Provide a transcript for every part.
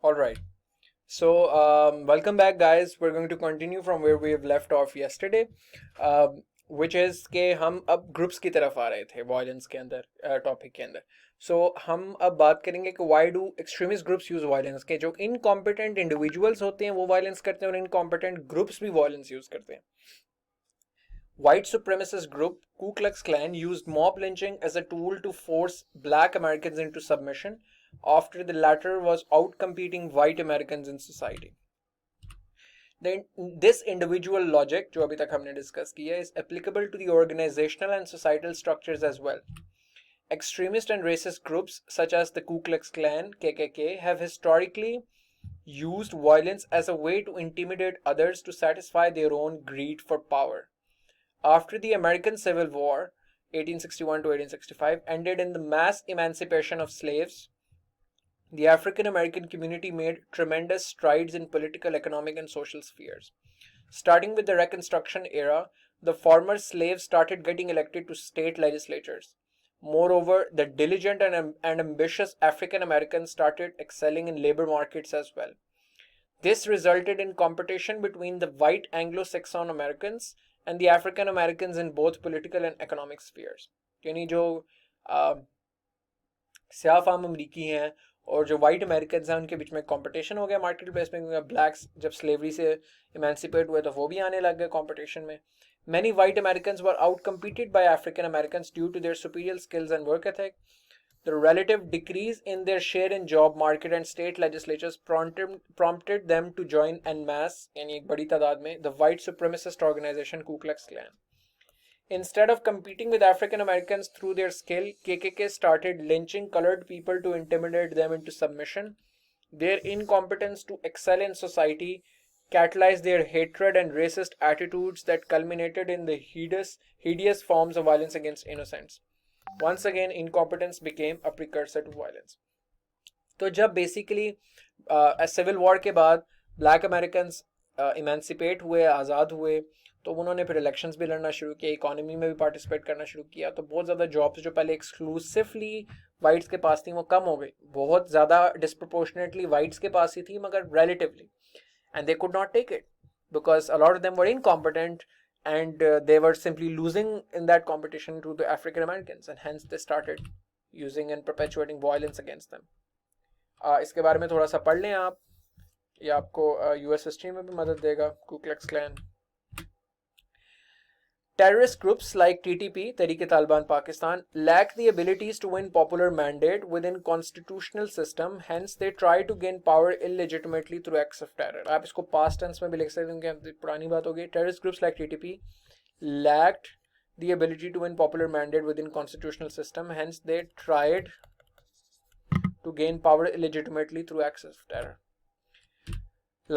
All right. So, welcome back, guys. We're going to continue from where we have left off yesterday, which is कि हम अब groups की तरफ आ रहे थे वायलेंस के अंदर टॉपिक के अंदर. सो हम अब बात करेंगे कि why do extremist groups use violence के जो इनकॉम्पिटेंट इंडिविजुअल्स होते हैं वो वायलेंस करते हैं और इनकॉम्पिटेंट ग्रुप्स भी वायलेंस यूज करते हैं. White supremacist group Ku Klux Klan used mob lynching as a tool to force black Americans into submission after the latter was outcompeting white Americans in society. This individual logic, जो अभी तक हमने discuss किया, is applicable to the organizational and societal structures as well. Extremist and racist groups such as the Ku Klux Klan (KKK) have historically used violence as a way to intimidate others to satisfy their own greed for power. After the American Civil War, 1861 to 1865, ended in the mass emancipation of slaves, the African American community made tremendous strides in political, economic, and social spheres. Starting with the Reconstruction era, the former slaves started getting elected to state legislatures. Moreover, the diligent and ambitious African Americans started excelling in labor markets as well. This resulted in competition between the white Anglo-Saxon Americans and the African Americans in both political and economic spheres. यानी जो स्याह farm अमरीकी हैं और जो white American हैं उनके बीच में कंपटीशन हो गया मार्केट प्लेस में, क्योंकि ब्लैक्स जब स्लेवरी से इमेंसिपेट हुए तो वो भी आने लग गए कंपटीशन में. Many white Americans were outcompeted by African Americans due to their superior skills and work ethic. The relative decrease in their share in job market and state legislatures prompted them to join en masse, यानी एक बड़ी तादाद में, the white supremacist organization Ku Klux Klan. Instead of competing with African Americans through their skill, KKK started lynching colored people to intimidate them into submission. Their incompetence to excel in society catalyzed their hatred and racist attitudes that culminated in the hideous forms of violence against innocents. Once again, incompetence became a precursor to violence. तो जब basically civil war के बाद black American emancipate हुए, आज़ाद हुए, तो उन्होंने फिर elections भी लड़ना शुरू किया, इकोनॉमी में भी पार्टिसिपेट करना शुरू किया, तो बहुत ज़्यादा जॉब्स जो पहले एक्सक्लूसिवली वाइट्स के पास थी वो कम हो गई. बहुत ज़्यादा डिस्प्रोपोर्शनेटली वाइट्स के पास ही थी मगर relatively, and they could not take it because a lot of them were incompetent and they were simply losing in that competition to the African Americans, and hence they started using and perpetuating violence against them. इसके बारे में थोड़ा सा पढ़ लें आप, ये आपको यूएस हिस्ट्री में भी मदद देगा. कू क्लक्स clan. Terrorist groups like TTP, Tehreek-e-Taliban Pakistan, lack the abilities to win popular mandate within constitutional system. Hence, they try to gain power illegitimately through acts of terror. आप इसको past tense में भी लिख सकते हैं क्योंकि पुरानी बात होगी. Terrorist groups like TTP lacked the ability to win popular mandate within constitutional system. Hence, they tried to gain power illegitimately through acts of terror.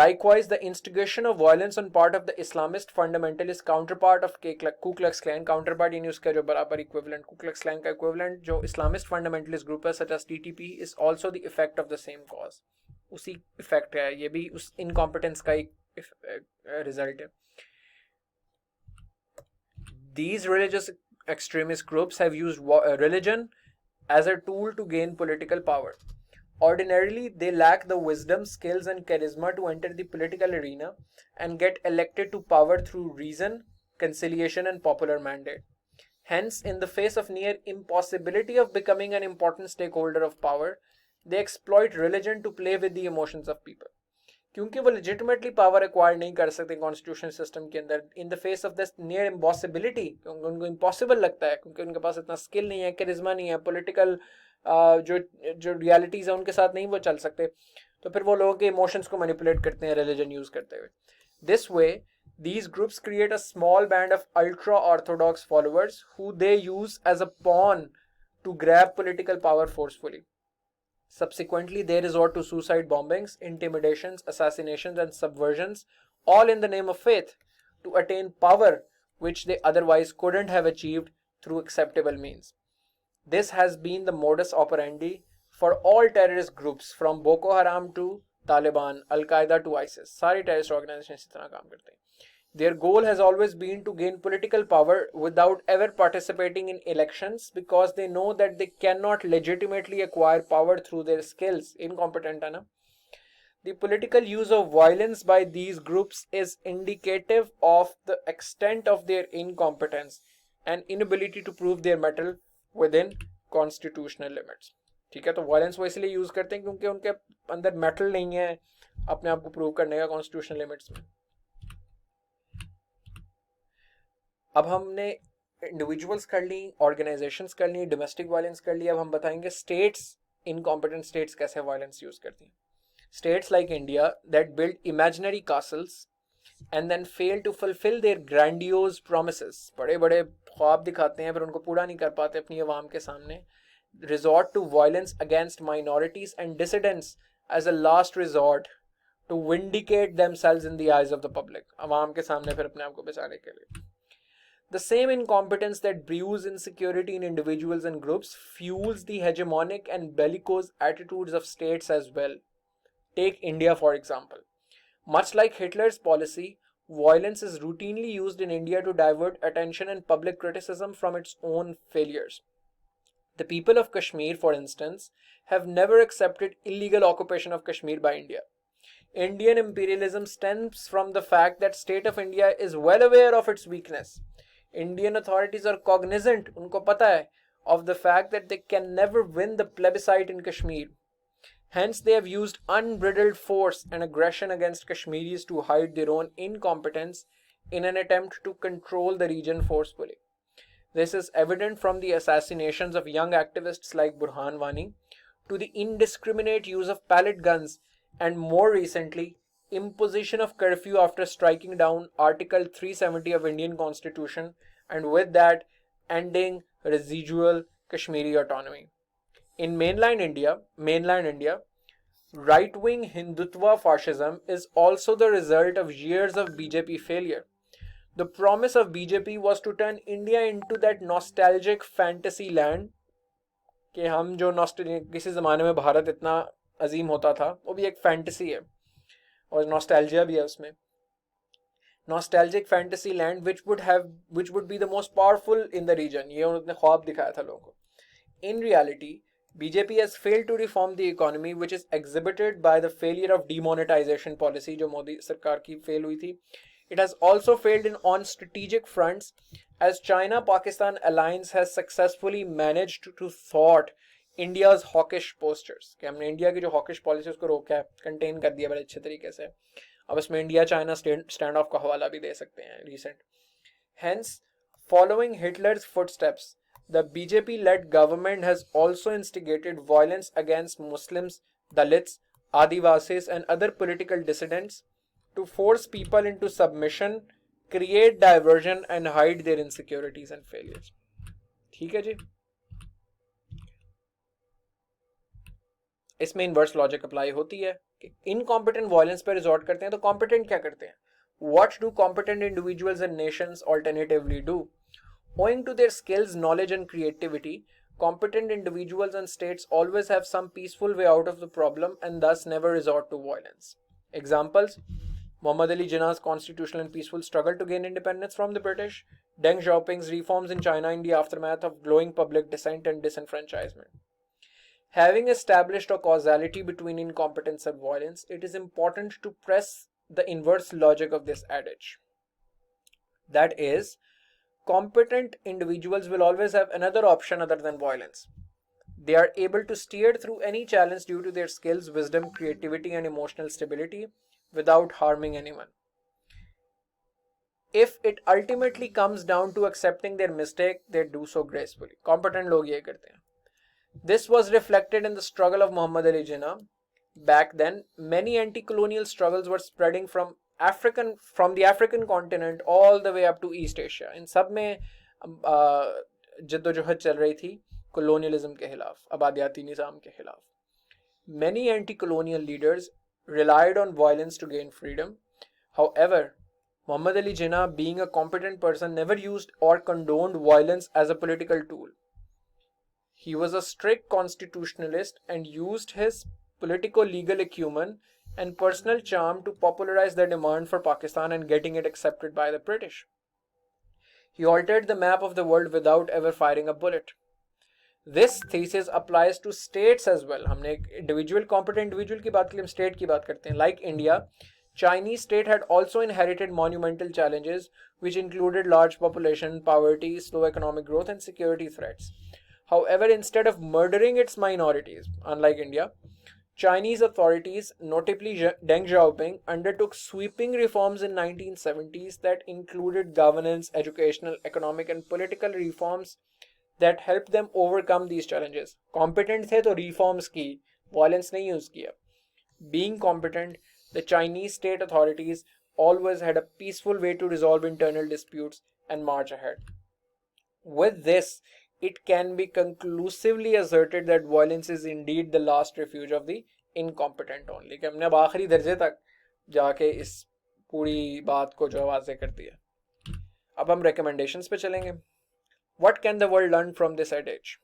Likewise, the instigation of violence on part of the Islamist fundamentalist counterpart of Ku Klux Klan, counterpart यानी उसका जो बराबर equivalent, Ku Klux Klan का equivalent जो Islamist fundamentalist group है such as TTP, is also the effect of the same cause. उसी effect है, ये भी उस incompetence का एक result है. These religious extremist groups have used religion as a tool to gain political power. Ordinarily, they lack the wisdom, skills, and charisma to enter the political arena and get elected to power through reason, conciliation, and popular mandate. Hence, in the face of near impossibility of becoming an important stakeholder of power, they exploit religion to play with the emotions of people. क्योंकि वो legitimately power acquire नहीं कर सकते constitution system के अंदर in the face of this near impossibility, उनको impossible लगता है क्योंकि उनके पास इतना स्किल नहीं है, करिश्मा नहीं है, पॉलिटिकल जो जो रियलिटीज है उनके साथ नहीं वो चल सकते, तो फिर वो लोगों के इमोशंस को मैनिपुलेट करते हैं रिलीजन यूज करते हुए. This way these groups create a small band of ultra orthodox followers who they use as a pawn to grab political power forcefully. Subsequently, they resort to suicide bombings, intimidations, assassinations, and subversions, all in the name of faith, to attain power which they otherwise couldn't have achieved through acceptable means. This has been the modus operandi for all terrorist groups from Boko Haram to Taliban, Al-Qaeda to ISIS. सारी terrorist organizations इस तरह काम करते हैं. Their goal has always been to gain political power without ever participating in elections because they know that they cannot legitimately acquire power through their skills. Incompetent है ना. The political use of violence by these groups is indicative of the extent of their incompetence and inability to prove their mettle within constitutional limits. ठीक है, तो violence वो इसलिए use करते हैं क्योंकि उनके अंदर मेटल नहीं है अपने आप को प्रूव करने का कॉन्स्टिट्यूशनल लिमिट्स में. अब हमने इंडिविजुअल्स कर ली, ऑर्गेनाइजेशंस कर ली, डोमेस्टिक वायलेंस कर ली. अब हम बताएंगे स्टेट्स, इनकॉम्पिटेंट स्टेट्स कैसे वायलेंस यूज करती हैं. States like India that build imaginary castles and then fail to fulfill their grandiose promises, बड़े बड़े ख्वाब दिखाते हैं फिर उनको पूरा नहीं कर पाते अपनी आवाम के सामने, resort to violence against minorities and dissidents as a last resort to vindicate themselves in the eyes of the public, आवाम के सामने फिर अपने आप को बचाने के लिए. The same incompetence that brews insecurity in individuals and groups fuels the hegemonic and bellicose attitudes of states as well. Take India for example. Much like Hitler's policy, violence is routinely used in India to divert attention and public criticism from its own failures. The people of Kashmir, for instance, have never accepted illegal occupation of Kashmir by India. Indian imperialism stems from the fact that State of India is well aware of its weakness. Indian authorities are cognizant, unko pata hai, of the fact that they can never win the plebiscite in Kashmir. Hence, they have used unbridled force and aggression against Kashmiris to hide their own incompetence in an attempt to control the region forcefully. This is evident from the assassinations of young activists like Burhan Wani to the indiscriminate use of pellet guns and more recently, imposition of curfew after striking down Article 370 of Indian Constitution and with that ending residual Kashmiri autonomy. In mainland India, right-wing Hindutva fascism is also the result of years of BJP failure. The promise of BJP was to turn India into that nostalgic fantasy land कि हम जो किसी ज़माने में भारत इतना अजीम होता था वो भी एक फैंटेसी है और नॉस्टैल्जिया भी है उसमें. Nostalgic fantasy land which would be the most powerful in the region. ये उन्होंने ख्वाब दिखाया था लोगों को. In reality, BJP has failed to reform the economy, which is exhibited by the failure of demonetization policy जो मोदी सरकार की फेल हुई थी. It has also failed on strategic fronts as China-Pakistan alliance has successfully managed to thwart India's hawkish postures. कि हमने India की जो hawkish policy उसको रोका है, कंटेन कर दिया बड़े अच्छे तरीके से. अब इसमें इंडिया चाइना स्टैंड ऑफ का हवाला भी दे सकते हैं recent. Hence, following Hitler's footsteps, the BJP-led government has also instigated violence against Muslims, Dalits, Adivasis and other political dissidents to force people into submission, create diversion and hide their insecurities and failures. ठीक है जी. इसमें inverse logic apply होती है कि incompetent violence पर resort करते हैं तो कॉम्पिटेंट क्या करते हैं? What do competent individuals and nations alternatively do? Owing to their skills, knowledge and creativity, competent individuals and states always have some peaceful way out of the problem and thus never resort to violence. Examples: Muhammad Ali Jinnah's constitutional and peaceful struggle to gain independence from the British, Deng Xiaoping's reforms in China in the aftermath of glowing public dissent and disenfranchisement. Having established a causality between incompetence and violence, it is important to press the inverse logic of this adage. That is, competent individuals will always have another option other than violence. They are able to steer through any challenge due to their skills, wisdom, creativity, and emotional stability without harming anyone. If it ultimately comes down to accepting their mistake, they do so gracefully. Competent लोग ये करते हैं. This was reflected in the struggle of Muhammad Ali Jinnah. Back then, many anti-colonial struggles were spreading from the African continent all the way up to East Asia. इन सब में जद्दोजहद चल रही थी colonialism के खिलाफ, आबादियाती निज़ाम के खिलाफ. Many anti-colonial leaders relied on violence to gain freedom. However, Muhammad Ali Jinnah, being a competent person, never used or condoned violence as a political tool. He was a strict constitutionalist and used his politico-legal acumen and personal charm to popularize the demand for Pakistan and getting it accepted by the British. He altered the map of the world without ever firing a bullet. This thesis applies to states as well. हमने एक individual competent individual की बात की, हम state की बात करते हैं. Like India, Chinese state had also inherited monumental challenges which included large population, poverty, slow economic growth and security threats. However, instead of murdering its minorities, unlike India, Chinese authorities, notably Deng Xiaoping, undertook sweeping reforms in 1970s that included governance, educational, economic and political reforms that helped them overcome these challenges. Competent थे तो reforms की, violence नहीं use किया. Being competent, the Chinese state authorities always had a peaceful way to resolve internal disputes and march ahead. With this, it can be conclusively asserted that violence is indeed the last refuge of the incompetent only. कि हमने अब आखिरी दर्जे तक जाके इस पूरी बात को जो वाज़ेह कर दिया. अब हम recommendations पे चलेंगे. What can the world learn from this adage?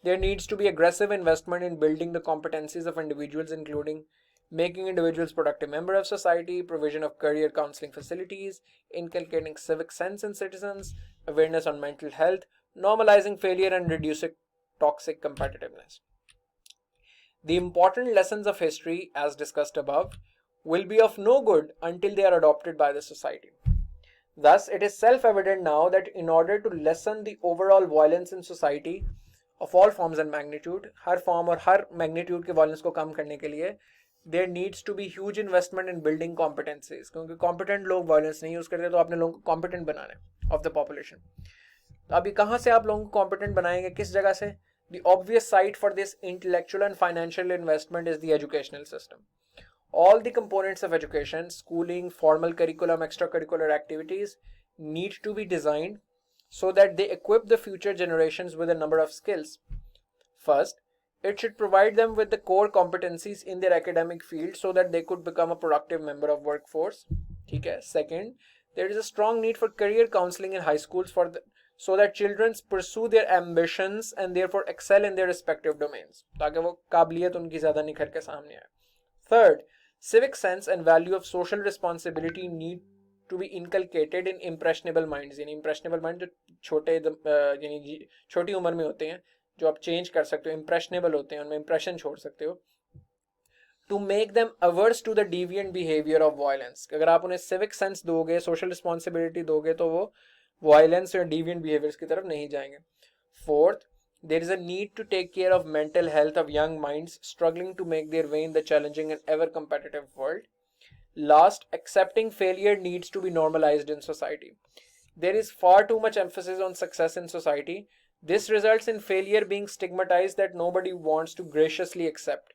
There needs to be aggressive investment in building the competencies of individuals, including making individuals productive members of society, provision of career counseling facilities, inculcating civic sense in citizens, awareness on mental health, normalizing failure and reducing toxic competitiveness. The important lessons of history, as discussed above, will be of no good until they are adopted by the society. Thus, it is self-evident now that in order to lessen the overall violence in society of all forms and magnitude, her form और हर magnitude के violence को कम करने के लिए, there needs to be huge investment in building competencies. क्योंकि competent लोग violence नहीं use करते तो आपने लोगों को competent बनाना है of the population. तो अभी कहाँ से आप लोगों को competent बनाएंगे, किस जगह से? The obvious site for this intellectual and financial investment is the educational system. All the components of education, schooling, formal curriculum, extracurricular activities need to be designed so that they equip the future generations with a number of skills. First, it should provide them with the core competencies in their academic field so that they could become a productive member of workforce. Okay. Second, there is a strong need for career counseling in high schools so that children pursue their ambitions and therefore excel in their respective domains. ताकि वो काबिलियत उनकी ज़्यादा निखर के सामने आए. Third, civic sense and value of social responsibility need to be inculcated in impressionable minds. यानी impressionable mind जो छोटे यानी छोटी उम्र में होते हैं, जो आप चेंज कर सकते हो, impressionable होते हैं, उनमें impression छोड़ सकते हो, to make them averse to the deviant behavior of violence. अगर आप उन्हें civic sense दोगे, social responsibility दोगे, तो वो violence और deviant behaviors की तरफ नहीं जाएंगे. Fourth, there is a need to take care of mental health of young minds struggling to make their way in the challenging and ever competitive world. Last, accepting failure needs to be normalized in society. There is far too much emphasis on success in society. This results in failure being stigmatized that nobody wants to graciously accept.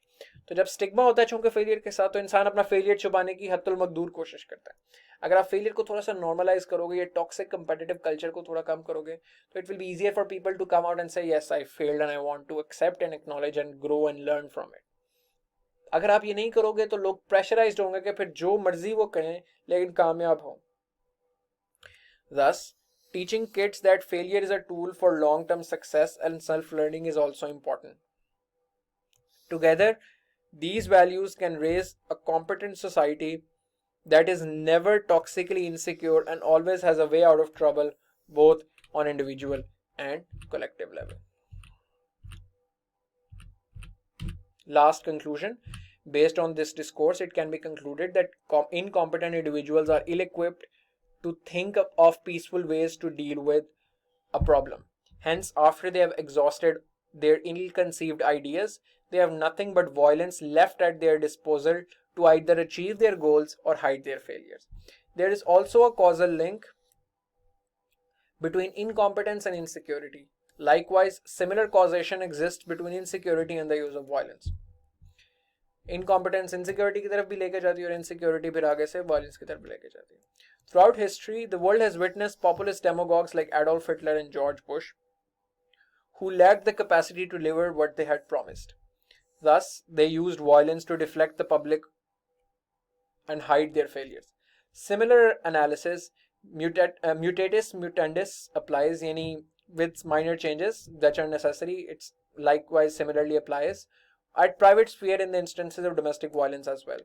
तो जब stigma होता है चूंकि failure के साथ, तो इंसान अपना फेलियर छुपाने की हत्तुल मकदूर कोशिश करता है. अगर आप फेलियर को थोड़ा सा नॉर्मलाइज करोगे, ये टॉक्सिक कंपेटिटिव कल्चर को थोड़ा कम करोगे, तो it will be easier for people to come out and say yes I failed and I want to accept and acknowledge and grow and learn from it. अगर आप ये नहीं करोगे तो लोग प्रेशराइज्ड होंगे कि फिर जो मर्जी वो करें लेकिन कामयाब हो. Thus, teaching kids that failure is a tool for long-term success and self-learning is also important. Together, these values can raise a competent society that is never toxically insecure and always has a way out of trouble, both on individual and collective level. Last conclusion. Based on this discourse, it can be concluded that incompetent individuals are ill-equipped to think of peaceful ways to deal with a problem. Hence, after they have exhausted their ill-conceived ideas, they have nothing but violence left at their disposal to either achieve their goals or hide their failures. There is also a causal link between incompetence and insecurity. Likewise, similar causation exists between insecurity and the use of violence. Incompetence insecurity की तरफ भी लेके जाती है और insecurity फिर आगे से violence की तरफ भी लेके जाती है. Throughout history, the world has witnessed populist demagogues like Adolf Hitler and George Bush, who lacked the capacity to deliver what they had promised. Thus, they used violence to deflect the public and hide their failures. Similar analysis, mutatis mutandis, applies, yani with minor changes that are necessary. It's likewise similarly applies at private sphere in the instances of domestic violence as well.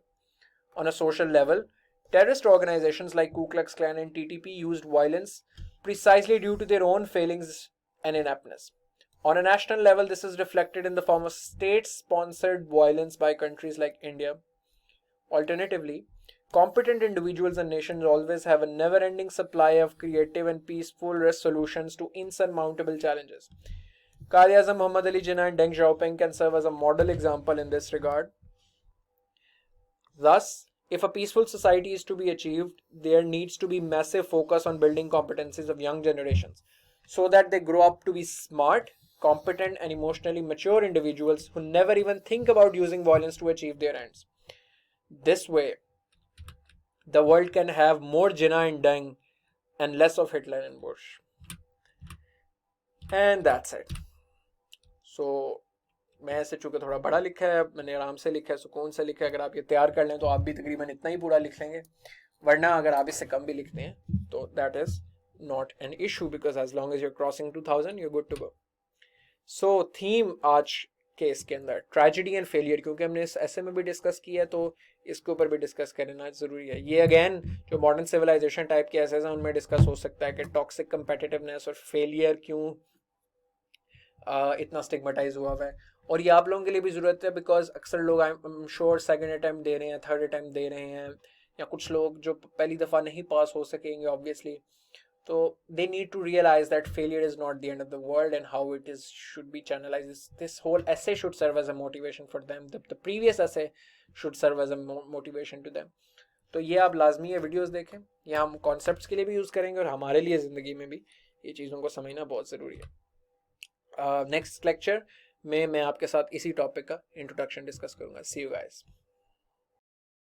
On a social level, terrorist organizations like Ku Klux Klan and TTP used violence precisely due to their own failings and ineptness. On a national level, this is reflected in the form of state-sponsored violence by countries like India. Alternatively, competent individuals and nations always have a never-ending supply of creative and peaceful solutions to insurmountable challenges. Quaid-e-Azam Muhammad Ali Jinnah and Deng Xiaoping can serve as a model example in this regard. Thus, if a peaceful society is to be achieved, there needs to be massive focus on building competencies of young generations so that they grow up to be smart, competent, and emotionally mature individuals who never even think about using violence to achieve their ends. This way, the world can have more Jinnah and Deng and less of Hitler and Bush. And that's it. So, मैं इसे चूँकि थोड़ा बड़ा लिखा है, मैंने आराम से लिखा है, सुकून से लिखा है. अगर आप ये तैयार कर लें तो आप भी तकरीबन इतना ही पूरा लिख लेंगे. वरना अगर आप इससे कम भी लिखते हैं तो that is not an issue, because as long as you're crossing 2000 you're good to go. So theme आज के इसके अंदर ट्रेजेडी एंड फेलियर, क्योंकि हमने इस ऐसे में भी डिस्कस किया है तो इसके ऊपर भी डिस्कस करना ज़रूरी है. ये अगेन जो मॉडर्न सिविलाइजेशन टाइप के ऐसे हैं उनमें डिस्कस हो सकता है कि टॉक्सिक कंपेटिटिवनेस और फेलियर क्यों इतना स्टिग्मेटाइज हुआ है. और ये आप लोगों के लिए भी ज़रूरत है, बिकॉज अक्सर लोग I am sure second attempt दे रहे हैं, थर्ड अटैम्प्ट दे रहे हैं, या कुछ लोग जो पहली दफ़ा नहीं पास हो सकेंगे ऑब्वियसली. तो they need to realise that failure is not the end of the world and how it is should be channelise. This whole essay should serve as a motivation for them. The previous essay should serve as a motivation to them. तो ये आप लाजमी ये videos देखें. ये हम concepts के लिए भी यूज़ करेंगे और हमारे लिए ज़िंदगी में भी ये चीज़ों को समझना बहुत ज़रूरी है. नेक्स्ट लेक्चर में मैं आपके साथ इसी टॉपिक का इंट्रोडक्शन डिस्कस करूँगा. सी यू गाइस.